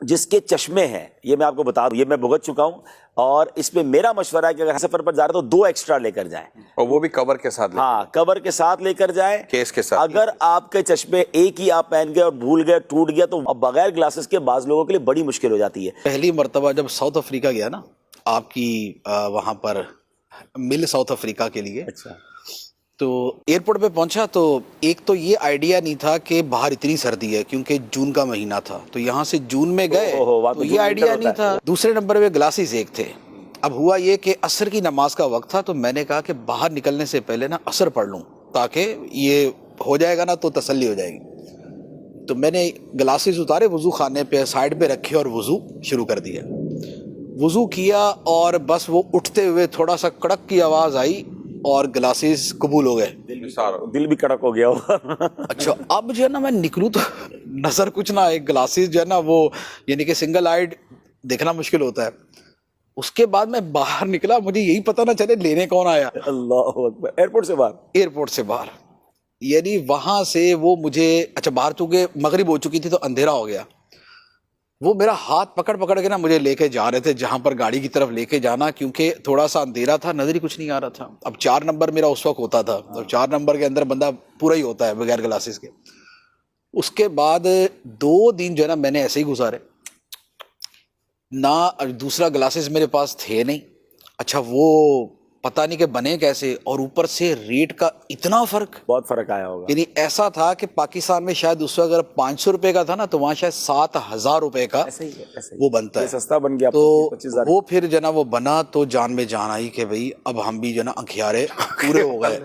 جس کے چشمے ہیں، یہ میں آپ کو بتا دوں، یہ میں بھگت چکا ہوں، اور اس پہ میرا مشورہ ہے کہ اگر سفر پر جا رہے تو 2 ایکسٹرا لے کر جائیں، اور وہ بھی کور کے ساتھ ہاں کور کے ساتھ لے کر جائیں، کیس کے ساتھ۔ اگر آپ کے چشمے ایک ہی آپ پہن گئے اور بھول گئے ٹوٹ گیا تو بغیر گلاسز کے بعض لوگوں کے لیے بڑی مشکل ہو جاتی ہے۔ پہلی مرتبہ جب ساؤتھ افریقہ گیا نا آپ کی وہاں پر مل ساؤتھ افریقہ کے لیے، اچھا، تو ایئرپورٹ پہ پہنچا تو ایک تو یہ آئیڈیا نہیں تھا کہ باہر اتنی سردی ہے کیونکہ جون کا مہینہ تھا، تو یہاں سے جون میں گئے وہاں تو جون یہ آئیڈیا ونٹر نہیں ہوتا تھا۔ دوسرے نمبر پہ گلاسز ایک تھے۔ اب ہوا یہ کہ عصر کی نماز کا وقت تھا تو میں نے کہا کہ باہر نکلنے سے پہلے نا عصر پڑھ لوں تاکہ یہ ہو جائے گا نا تو تسلی ہو جائے گی۔ تو میں نے گلاسز اتارے، وضو خانے پہ سائڈ پہ رکھے اور وضو شروع کر دیا۔ وضو کیا اور بس وہ اٹھتے ہوئے تھوڑا سا کڑک کی آواز آئی اور گلاسز قبول ہو گئے۔ دل بھی کڑک ہو گیا ہوگا۔ اچھا اب جو ہے نا میں نکلوں تو نظر کچھ نہ، ایک گلاسز جو ہے نا وہ یعنی کہ سنگل آئیڈ دیکھنا مشکل ہوتا ہے۔ اس کے بعد میں باہر نکلا، مجھے یہی پتہ نہ چلے لینے کون آیا اللہ اکبر، ایئرپورٹ سے باہر؟ ایئرپورٹ سے باہر، یعنی وہاں سے وہ مجھے اچھا باہر چونکہ مغرب ہو چکی تھی تو اندھیرا ہو گیا، وہ میرا ہاتھ پکڑ پکڑ کے نا مجھے لے کے جا رہے تھے جہاں پر گاڑی کی طرف لے کے جانا، کیونکہ تھوڑا سا اندھیرا تھا، نظر ہی کچھ نہیں آ رہا تھا۔ اب 4 نمبر میرا اس وقت ہوتا تھا، اور 4 نمبر کے اندر بندہ پورا ہی ہوتا ہے بغیر گلاسز کے۔ اس کے بعد 2 دن جو ہے نا میں نے ایسے ہی گزارے، نہ دوسرا گلاسز میرے پاس تھے نہیں، اچھا وہ پتہ نہیں کہ بنے کیسے، اور اوپر سے ریٹ کا اتنا فرق، بہت فرق آیا ہوگا۔ یعنی ایسا تھا کہ پاکستان میں شاید اس وقت اگر 500 روپے کا تھا نا تو وہاں شاید 7,000 روپے کا ایسا ہی ہے، ایسا ہی وہ بنتا یہ ہے۔ سستا بن گیا، تو 25,000۔ وہ پھر جو نا وہ بنا تو جان میں جان آئی کہ بھئی اب ہم بھی جو نا انکھیارے پورے ہو گئے۔